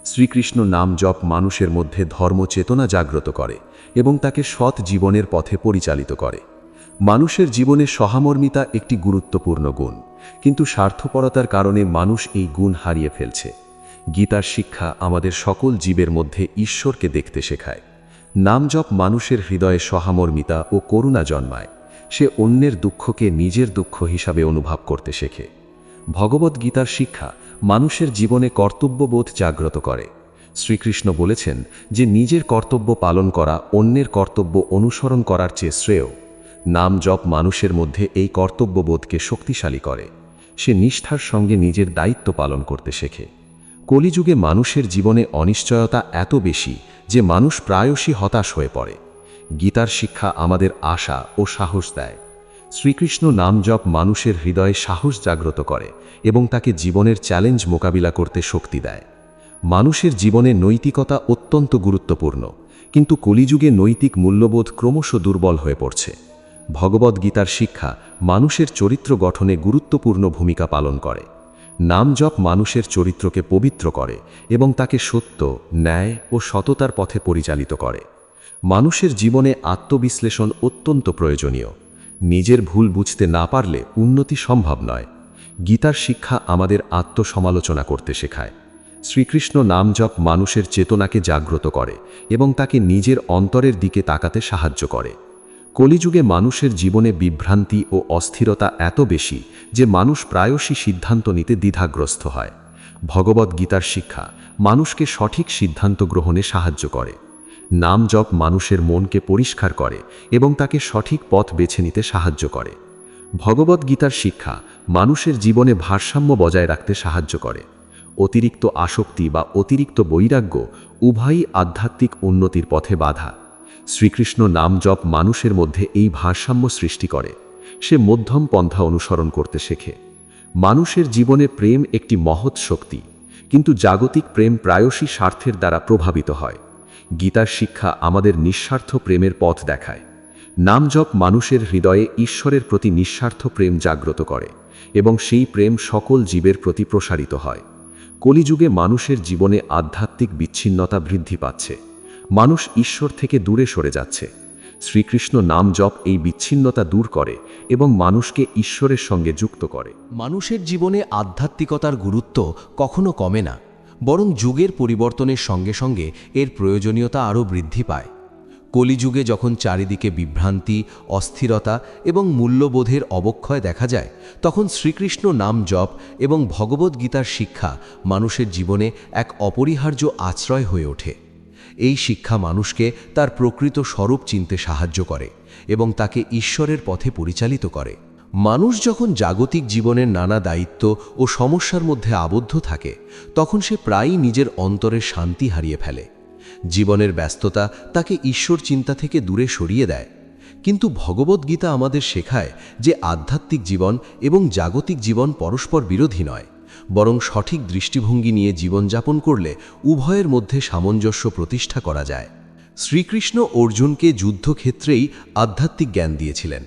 শ্রীকৃষ্ণ নাম জপ মানুষের মধ্যে ধর্ম চেতনা জাগ্রত করে এবং তাকে সৎ জীবনের পথে পরিচালিত করে। মানুষের জীবনে সহমর্মিতা একটি গুরুত্বপূর্ণ গুণ, কিন্তু স্বার্থপরতার কারণে মানুষ এই গুণ হারিয়ে ফেলছে। গীতার শিক্ষা আমাদের সকল জীবের মধ্যে ঈশ্বরকে দেখতে শেখায়। নাম জপ মানুষের হৃদয়ে সহমর্মিতা ও করুণা জন্মায়। সে অন্যের দুঃখকে নিজের দুঃখ হিসাবে অনুভব করতে শেখে। ভগবদ্গীতার শিক্ষা মানুষের জীবনে কর্তব্যবোধ জাগ্রত করে। শ্রীকৃষ্ণ বলেছেন যে নিজের কর্তব্য পালন করা অন্যের কর্তব্য অনুসরণ করার চেয়ে শ্রেয়। নাম জপ মানুষের মধ্যে এই কর্তব্যবোধকে শক্তিশালী করে। সে নিষ্ঠার সঙ্গে নিজের দায়িত্ব পালন করতে শেখে। কলিযুগে মানুষের জীবনে অনিশ্চয়তা এত বেশি যে মানুষ প্রায়শই হতাশ হয়ে পড়ে। গীতার শিক্ষা আমাদের আশা ও সাহস দেয়। শ্রীকৃষ্ণ নাম জপ মানুষের হৃদয়ে সাহস জাগ্রত করে এবং তাকে জীবনের চ্যালেঞ্জ মোকাবিলা করতে শক্তি দেয়। মানুষের জীবনে নৈতিকতা অত্যন্ত গুরুত্বপূর্ণ, কিন্তু কলিযুগে নৈতিক মূল্যবোধ ক্রমশ দুর্বল হয়ে পড়ছে। ভগবদ্গীতার শিক্ষা মানুষের চরিত্র গঠনে গুরুত্বপূর্ণ ভূমিকা পালন করে। নাম জপ মানুষের চরিত্রকে পবিত্র করে এবং তাকে সত্য, ন্যায় ও সততার পথে পরিচালিত করে। মানুষের জীবনে আত্মবিশ্লেষণ অত্যন্ত প্রয়োজনীয়। নিজের ভুল বুঝতে না পারলে উন্নতি সম্ভব নয়। গীতার শিক্ষা আমাদের আত্মসমালোচনা করতে শেখায়। শ্রীকৃষ্ণ নাম জপ মানুষের চেতনাকে জাগ্রত করে এবং তাকে নিজের অন্তরের দিকে তাকাতে সাহায্য করে। কলিযুগে মানুষের জীবনে বিভ্রান্তি ও অস্থিরতা এত বেশি যে মানুষ প্রায়শই সিদ্ধান্ত নিতে দ্বিধাগ্রস্ত হয়। ভগবদ্গীতার শিক্ষা মানুষকে সঠিক সিদ্ধান্ত গ্রহণে সাহায্য করে। নাম জপ মানুষের মনকে পরিষ্কার করে এবং তাকে সঠিক পথ বেছে নিতে সাহায্য করে। ভগবদ্গীতার শিক্ষা মানুষের জীবনে ভারসাম্য বজায় রাখতে সাহায্য করে। অতিরিক্ত আসক্তি বা অতিরিক্ত বৈরাগ্য উভয়ই আধ্যাত্মিক উন্নতির পথে বাধা। শ্রীকৃষ্ণ নাম জপ মানুষের মধ্যে এই ভারসাম্য সৃষ্টি করে। সে মধ্যম পন্থা অনুসরণ করতে শেখে। মানুষের জীবনে প্রেম একটি মহৎ শক্তি, কিন্তু জাগতিক প্রেম প্রায়শই স্বার্থের দ্বারা প্রভাবিত হয়। গীতার শিক্ষা আমাদের নিঃস্বার্থ প্রেমের পথ দেখায়। নাম জপ মানুষের হৃদয়ে ঈশ্বরের প্রতি নিঃস্বার্থ প্রেম জাগ্রত করে এবং সেই প্রেম সকল জীবের প্রতি প্রসারিত হয়। কলিযুগে মানুষের জীবনে আধ্যাত্মিক বিচ্ছিন্নতা বৃদ্ধি পাচ্ছে। মানুষ ঈশ্বর থেকে দূরে সরে যাচ্ছে। শ্রীকৃষ্ণ নাম জপ এই বিচ্ছিন্নতা দূর করে এবং মানুষকে ঈশ্বরের সঙ্গে যুক্ত করে। মানুষের জীবনে আধ্যাত্মিকতার গুরুত্ব কখনো কমে না, বরং যুগের পরিবর্তনের সঙ্গে সঙ্গে এর প্রয়োজনীয়তা আরও বৃদ্ধি পায়। কলিযুগে যখন চারিদিকে বিভ্রান্তি, অস্থিরতা এবং মূল্যবোধের অবক্ষয় দেখা যায়, তখন শ্রীকৃষ্ণ নাম জপ এবং ভগবদ্গীতার শিক্ষা মানুষের জীবনে এক অপরিহার্য আশ্রয় হয়ে ওঠে। এই শিক্ষা মানুষকে তার প্রকৃত স্বরূপ চিনতে সাহায্য করে এবং তাকে ঈশ্বরের পথে পরিচালিত করে। মানুষ যখন জাগতিক জীবনের নানা দায়িত্ব ও সমস্যার মধ্যে আবদ্ধ থাকে, তখন সে প্রায়ই নিজের অন্তরের শান্তি হারিয়ে ফেলে। জীবনের ব্যস্ততা তাকে ঈশ্বর চিন্তা থেকে দূরে সরিয়ে দেয়। কিন্তু ভগবদ্গীতা আমাদের শেখায় যে আধ্যাত্মিক জীবন এবং জাগতিক জীবন পরস্পর বিরোধী নয়, বরং সঠিক দৃষ্টিভঙ্গি নিয়ে জীবনযাপন করলে উভয়ের মধ্যে সামঞ্জস্য প্রতিষ্ঠা করা যায়। শ্রীকৃষ্ণ অর্জুনকে যুদ্ধক্ষেত্রেই আধ্যাত্মিক জ্ঞান দিয়েছিলেন।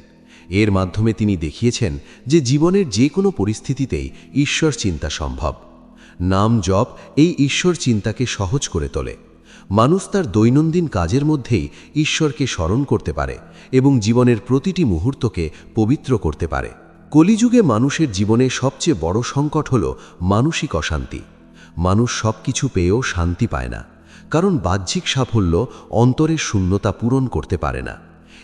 এর মাধ্যমে তিনি দেখিয়েছেন যে জীবনের যে কোনো পরিস্থিতিতেই ঈশ্বর চিন্তা সম্ভব। নাম জপ এই ঈশ্বর চিন্তাকে সহজ করে তোলে। মানুষ তার দৈনন্দিন কাজের মধ্যেই ঈশ্বরকে স্মরণ করতে পারে এবং জীবনের প্রতিটি মুহূর্তকে পবিত্র করতে পারে। কলিযুগে মানুষের জীবনে সবচেয়ে বড় সংকট হল মানসিক অশান্তি। মানুষ সব কিছু পেয়েও শান্তি পায় না, কারণ বাহ্যিক সাফল্য অন্তরের শূন্যতা পূরণ করতে পারে না।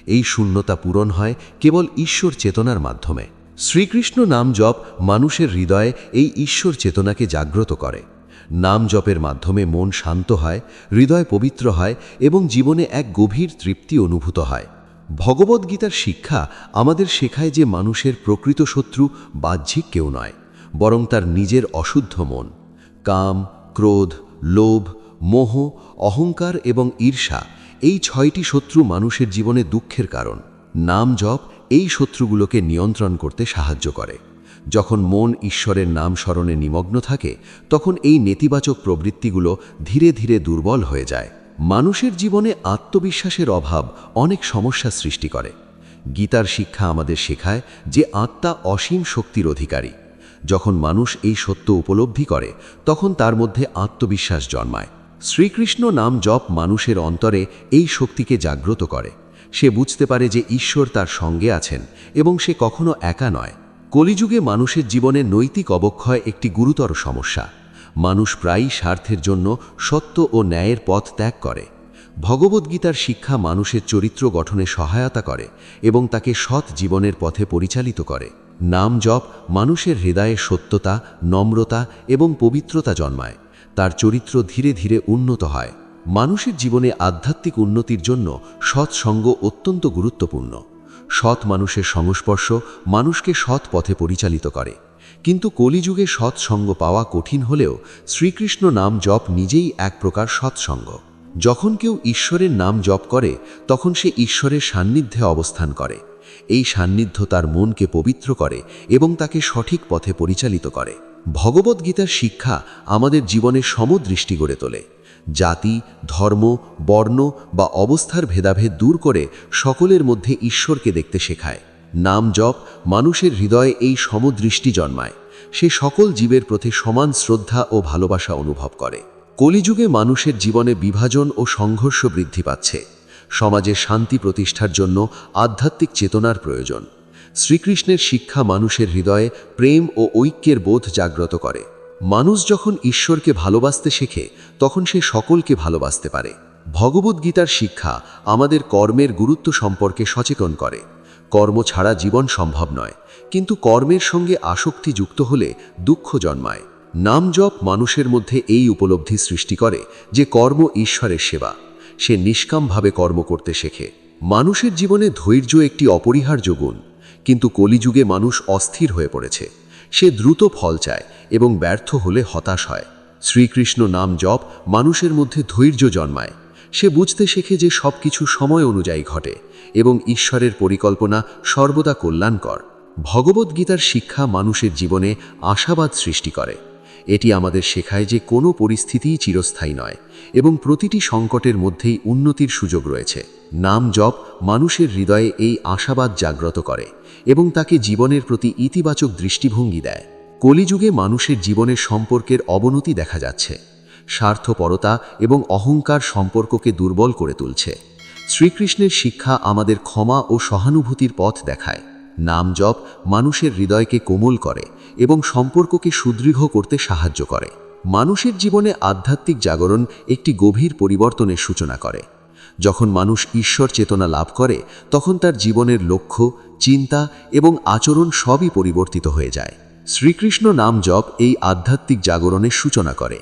এই শূন্যতা পূরণ হয় কেবল ঈশ্বর চেতনার মাধ্যমে। শ্রীকৃষ্ণ নাম জপ মানুষের হৃদয়ে এই ঈশ্বর চেতনাকে জাগ্রত করে। নাম জপের মাধ্যমে মন শান্ত হয়, হৃদয় পবিত্র হয় এবং জীবনে এক গভীর তৃপ্তি অনুভূত হয়। ভগবদ্গীতার শিক্ষা আমাদের শেখায় যে মানুষের প্রকৃত শত্রু বাহ্যিক কেউ নয়, বরং তার নিজের অশুদ্ধ মন। কাম, ক্রোধ, লোভ মোহ, অহংকার এবং ঈর্ষা এই 6টি শত্রু মানুষের জীবনে দুঃখের কারণ। নাম জপ এই শত্রুগুলোকে নিয়ন্ত্রণ করতে সাহায্য করে। যখন মন ঈশ্বরের নাম স্মরণে নিমগ্ন থাকে, তখন এই নেতিবাচক প্রবৃত্তিগুলো ধীরে ধীরে দুর্বল হয়ে যায়। মানুষের জীবনে আত্মবিশ্বাসের অভাব অনেক সমস্যা সৃষ্টি করে। গীতার শিক্ষা আমাদের শেখায় যে আত্মা অসীম শক্তির অধিকারী। যখন মানুষ এই সত্য উপলব্ধি করে, তখন তার মধ্যে আত্মবিশ্বাস জন্মায়। শ্রীকৃষ্ণ নাম জপ মানুষের অন্তরে এই শক্তিকে জাগ্রত করে। সে বুঝতে পারে যে ঈশ্বর তার সঙ্গে আছেন এবং সে কখনো একা নয়। কলিযুগে মানুষের জীবনে নৈতিক অবক্ষয় একটি গুরুতর সমস্যা। মানুষ প্রায়ই স্বার্থের জন্য সত্য ও ন্যায়ের পথ ত্যাগ করে। ভগবদ্গীতার শিক্ষা মানুষের চরিত্র গঠনে সহায়তা করে এবং তাকে সৎ জীবনের পথে পরিচালিত করে। নাম জপ মানুষের হৃদয়ে সত্যতা, নম্রতা এবং পবিত্রতা জন্মায়। তার চরিত্র ধীরে ধীরে উন্নত হয়। মানুষের জীবনে আধ্যাত্মিক উন্নতির জন্য সৎসঙ্গ অত্যন্ত গুরুত্বপূর্ণ। সৎ মানুষের সংস্পর্শ মানুষকে সৎ পথে পরিচালিত করে। কিন্তু কলিযুগে সৎসঙ্গ পাওয়া কঠিন হলেও শ্রীকৃষ্ণ নাম জপ নিজেই এক প্রকার সৎসঙ্গ। যখন কেউ ঈশ্বরের নাম জপ করে, তখন সে ঈশ্বরের সান্নিধ্যে অবস্থান করে। এই সান্নিধ্য তার মনকে পবিত্র করে এবং তাকে সঠিক পথে পরিচালিত করে। ভগবদ্গীতার শিক্ষা আমাদের জীবনে সমদৃষ্টি গড়ে তোলে। জাতি, ধর্ম, বর্ণ বা অবস্থার ভেদাভেদ দূর করে সকলের মধ্যে ঈশ্বরকে দেখতে শেখায়। নাম জপ মানুষের হৃদয়ে এই সমদৃষ্টি জন্মায়। সে সকল জীবের প্রতি সমান শ্রদ্ধা ও ভালোবাসা অনুভব করে। কলিযুগে মানুষের জীবনে বিভাজন ও সংঘর্ষ বৃদ্ধি পাচ্ছে। সমাজে শান্তি প্রতিষ্ঠার জন্য আধ্যাত্মিক চেতনার প্রয়োজন। শ্রীকৃষ্ণের শিক্ষা মানুষের হৃদয়ে প্রেম ও ঐক্যের বোধ জাগ্রত করে। মানুষ যখন ঈশ্বরকে ভালোবাসতে শেখে, তখন সে সকলকে ভালোবাসতে পারে। ভগবদ্গীতার শিক্ষা আমাদের কর্মের গুরুত্ব সম্পর্কে সচেতন করে। কর্ম ছাড়া জীবন সম্ভব নয়, কিন্তু কর্মের সঙ্গে আসক্তি যুক্ত হলে দুঃখ জন্মায়। নাম জপ মানুষের মধ্যে এই উপলব্ধি সৃষ্টি করে যে কর্ম ঈশ্বরের সেবা। সে নিষ্কামভাবে কর্ম করতে শেখে। মানুষের জীবনে ধৈর্য একটি অপরিহার্য গুণ, কিন্তু কলিযুগে মানুষ অস্থির হয়ে পড়েছে। সে দ্রুত ফল চায় এবং ব্যর্থ হলে হতাশ হয়। শ্রীকৃষ্ণ নাম জপ মানুষের মধ্যে ধৈর্য জন্মায়। সে বুঝতে শেখে যে সব কিছু সময় অনুযায়ী ঘটে এবং ঈশ্বরের পরিকল্পনা সর্বদা কল্যাণকর। ভগবদ্গীতার শিক্ষা মানুষের জীবনে আশাবাদ সৃষ্টি করে। এটি আমাদের শেখায় যে কোনো পরিস্থিতিই চিরস্থায়ী নয় এবং প্রতিটি সংকটের মধ্যেই উন্নতির সুযোগ রয়েছে। নাম জপ মানুষের হৃদয়ে এই আশাবাদ জাগ্রত করে এবং তাকে জীবনের প্রতি ইতিবাচক দৃষ্টিভঙ্গি দেয়। কলিযুগে মানুষের জীবনের সম্পর্কের অবনতি দেখা যাচ্ছে। স্বার্থপরতা এবং অহংকার সম্পর্ককে দুর্বল করে তুলছে। শ্রীকৃষ্ণের শিক্ষা আমাদের ক্ষমা ও সহানুভূতির পথ দেখায়। নাম জপ মানুষের হৃদয়কে কোমল করে এবং সম্পর্ককে সুদৃঢ় করতে সাহায্য করে। মানুষের জীবনে আধ্যাত্মিক জাগরণ একটি গভীর পরিবর্তনের সূচনা করে। যখন মানুষ ঈশ্বর চেতনা লাভ করে, তখন তার জীবনের লক্ষ্য, চিন্তা এবং আচরণ সবই পরিবর্তিত হয়ে যায়। শ্রীকৃষ্ণ নাম জপ এই আধ্যাত্মিক জাগরণের সূচনা করে।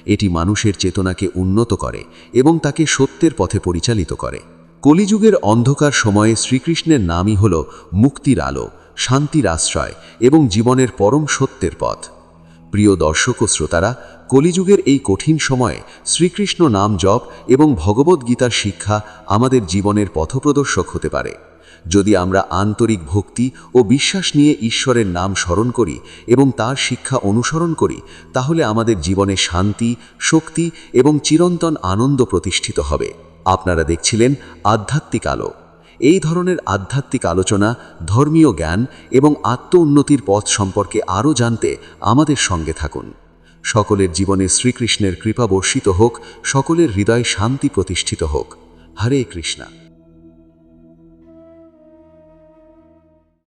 এটি মানুষের চেতনাকে উন্নত করে এবং তাকে সত্যের পথে পরিচালিত করে। কলিযুগের অন্ধকার সময়ে শ্রীকৃষ্ণের নামই হল মুক্তির আলো, শান্তির আশ্রয় এবং জীবনের পরম সত্যের পথ। প্রিয় দর্শক ও শ্রোতারা, কলিযুগের এই কঠিন সময়ে শ্রীকৃষ্ণ নাম জপ এবং ভগবদ্গীতার শিক্ষা আমাদের জীবনের পথপ্রদর্শক হতে পারে। যদি আমরা আন্তরিক ভক্তি ও বিশ্বাস নিয়ে ঈশ্বরের নাম স্মরণ করি এবং তার শিক্ষা অনুসরণ করি, তাহলে আমাদের জীবনে শান্তি, শক্তি এবং চিরন্তন আনন্দ প্রতিষ্ঠিত হবে। আপনারা দেখছিলেন আধ্যাত্মিক আলো। এই ধরনের আধ্যাত্মিক আলোচনা, ধর্মীয় জ্ঞান এবং আত্ম উন্নতির পথ সম্পর্কে আরও জানতে আমাদের সঙ্গে থাকুন। সকলের জীবনে শ্রীকৃষ্ণের কৃপা বর্ষিত হোক, সকলের হৃদয়ে শান্তি প্রতিষ্ঠিত হোক। হরে কৃষ্ণা।